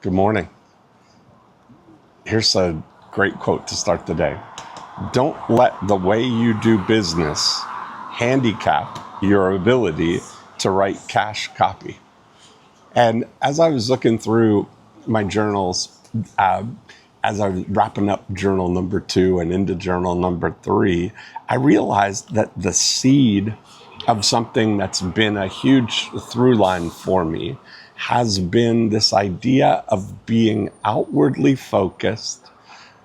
Good morning. Here's a great quote to start the day. Don't let the way you do business handicap your ability to write cash copy. And as I was looking through my journals, as I was wrapping up journal number 2 and into journal number 3, I realized that the seed of something that's been a huge through line for me has been this idea of being outwardly focused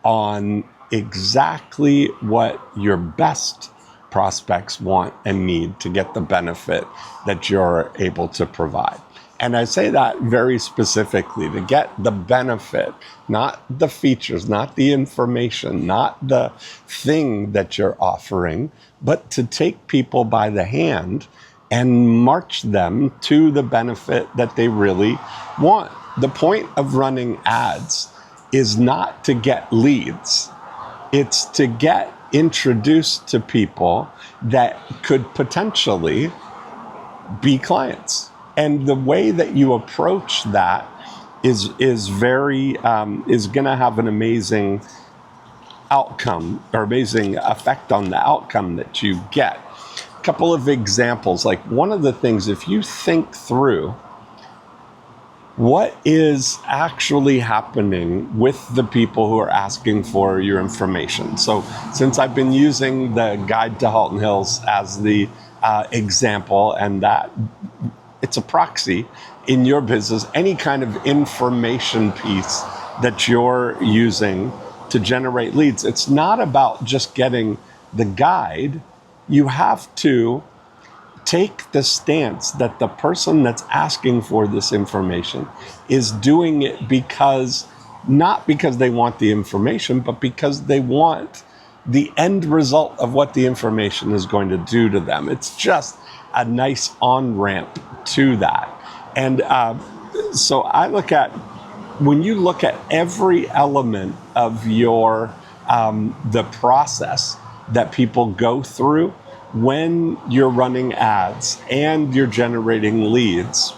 on exactly what your best prospects want and need to get the benefit that you're able to provide. And I say that very specifically, to get the benefit, not the features, not the information, not the thing that you're offering, but to take people by the hand and march them to the benefit that they really want. The point of running ads is not to get leads. It's to get introduced to people that could potentially be clients. And the way that you approach that is going to have an amazing outcome or amazing effect on the outcome that you get. A couple of examples, like one of the things, if you think through what is actually happening with the people who are asking for your information. So since I've been using the Guide to Halton Hills as the example, and that it's a proxy in your business, any kind of information piece that you're using to generate leads, it's not about just getting the guide. You have to take the stance that the person that's asking for this information is doing it not because they want the information, but because they want the end result of what the information is going to do to them. It's just a nice on-ramp to that. And so I look at, when you look at every element of your, the process that people go through when you're running ads and you're generating leads,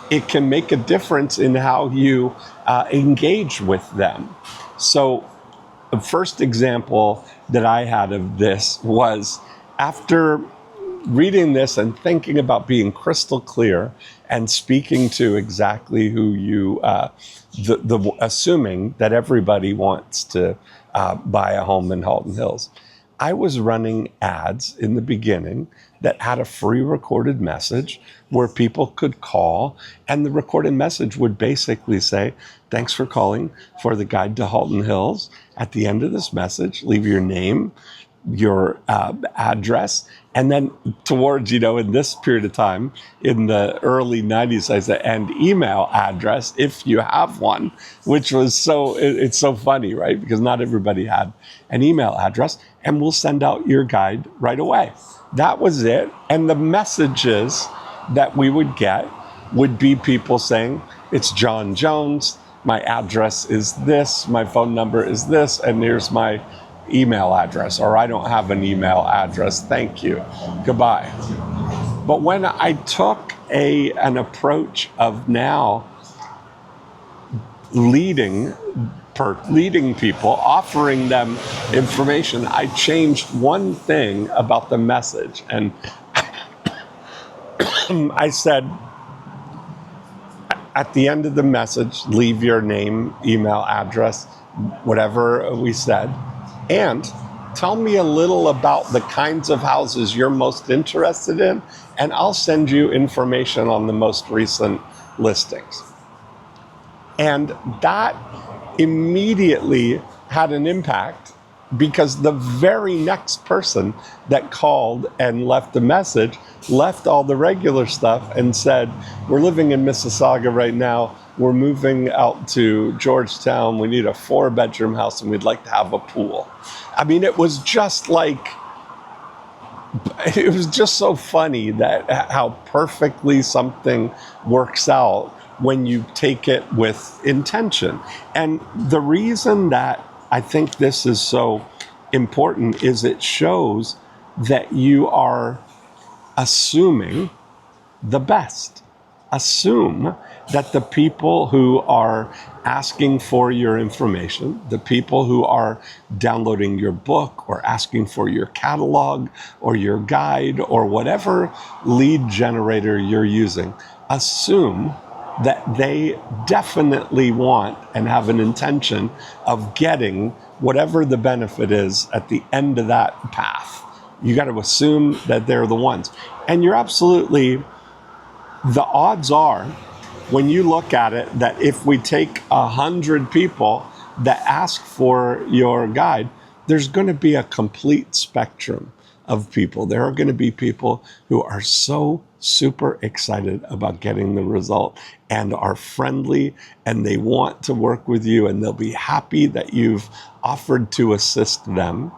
it can make a difference in how you engage with them. So the first example that I had of this was after reading this and thinking about being crystal clear and speaking to exactly who you, assuming that everybody wants to buy a home in Halton Hills. I was running ads in the beginning that had a free recorded message where people could call, and the recorded message would basically say, thanks for calling for the Guide to Halton Hills. At the end of this message, leave your name, your address, and then towards, in this period of time, in the early 90s, I said, and email address if you have one, which was it's so funny, right? Because not everybody had an email address, and we'll send out your guide right away. That was it. And the messages that we would get would be people saying, it's John Jones, my address is this, my phone number is this, and here's my email address, or I don't have an email address, thank you, goodbye. But when I took an approach of now leading people, offering them information, I changed one thing about the message. And I said, at the end of the message, leave your name, email address, whatever we said, and tell me a little about the kinds of houses you're most interested in, and I'll send you information on the most recent listings. And that immediately had an impact, because the very next person that called and left a message left all the regular stuff and said, we're living in Mississauga right now. We're moving out to Georgetown. We need a 4-bedroom house and we'd like to have a pool. I mean, it was just so funny that how perfectly something works out when you take it with intention. And the reason that I think this is so important is it shows that you are assuming the best. Assume that the people who are asking for your information, the people who are downloading your book or asking for your catalog or your guide or whatever lead generator you're using, assume that they definitely want and have an intention of getting whatever the benefit is at the end of that path. You got to assume that they're the ones. And you're absolutely, the odds are, when you look at it, that if we take 100 people that ask for your guide, there's going to be a complete spectrum of people. There are going to be people who are so super excited about getting the result and are friendly and they want to work with you and they'll be happy that you've offered to assist them.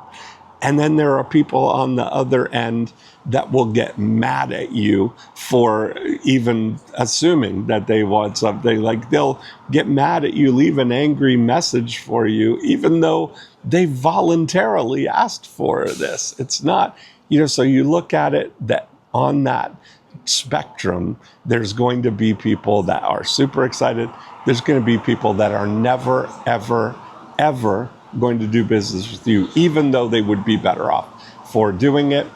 And then there are people on the other end that will get mad at you for even assuming that they want something. Like they'll get mad at you, leave an angry message for you, even though they voluntarily asked for this. It's not, so you look at it that on that spectrum, there's going to be people that are super excited. There's going to be people that are never, ever, ever going to do business with you, even though they would be better off for doing it.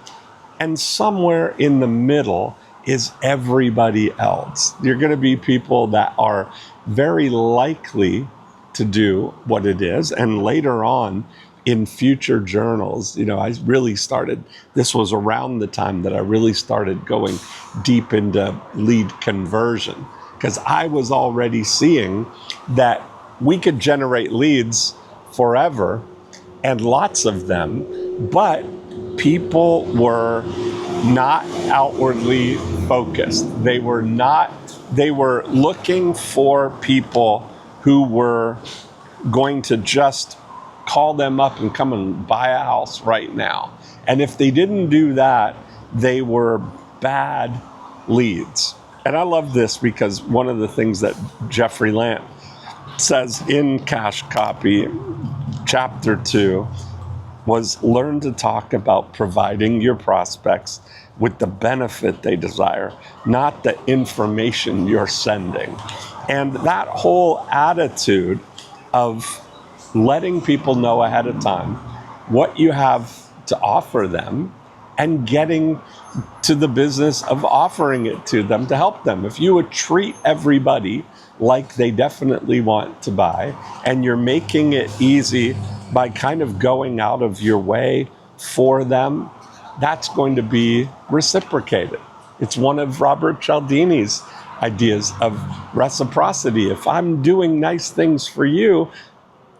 And somewhere in the middle is everybody else. You're going to be people that are very likely to do what it is. And later on in future journals, I really started, this was around the time that I really started going deep into lead conversion, because I was already seeing that we could generate leads forever and lots of them, but people were not outwardly focused. They were looking for people who were going to just call them up and come and buy a house right now. And if they didn't do that, they were bad leads. And I love this because one of the things that Jeffrey Lant says in Cash Copy, chapter 2, was learn to talk about providing your prospects with the benefit they desire, not the information you're sending. And that whole attitude of letting people know ahead of time what you have to offer them and getting to the business of offering it to them to help them. If you would treat everybody like they definitely want to buy, and you're making it easy by kind of going out of your way for them, that's going to be reciprocated. It's one of Robert Cialdini's ideas of reciprocity. If I'm doing nice things for you,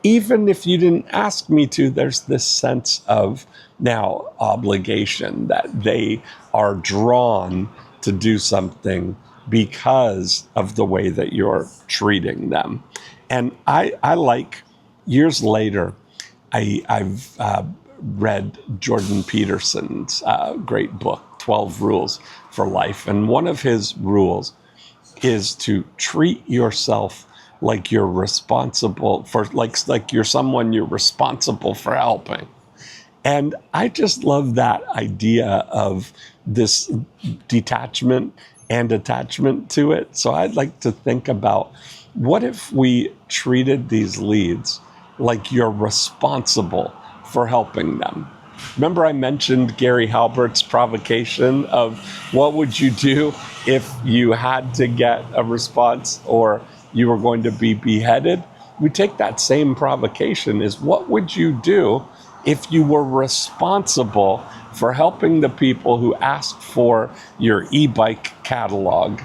even if you didn't ask me to, there's this sense of now obligation that they are drawn to do something because of the way that you're treating them. And I like, years later, I've read Jordan Peterson's great book, 12 Rules for Life. And one of his rules is to treat yourself like you're responsible for, like you're someone you're responsible for helping. And I just love that idea of this detachment and attachment to it. So I'd like to think about, what if we treated these leads like you're responsible for helping them? Remember I mentioned Gary Halbert's provocation of what would you do if you had to get a response or you were going to be beheaded? We take that same provocation as, what would you do if you were responsible for helping the people who asked for your e-bike catalog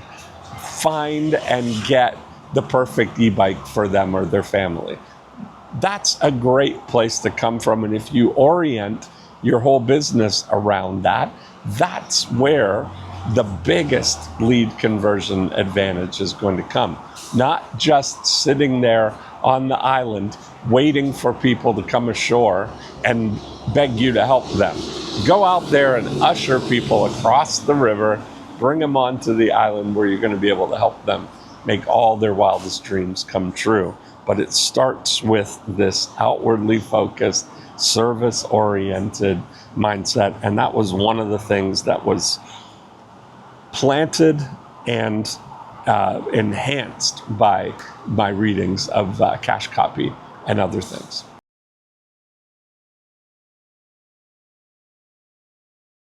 find and get the perfect e-bike for them or their family? That's a great place to come from. And if you orient your whole business around that, that's where the biggest lead conversion advantage is going to come. Not just sitting there on the island waiting for people to come ashore and beg you to help them. Go out there and usher people across the river, bring them onto the island where you're going to be able to help them make all their wildest dreams come true. But it starts with this outwardly focused, service-oriented mindset. And that was one of the things that was planted and enhanced by my readings of cash copy and other things.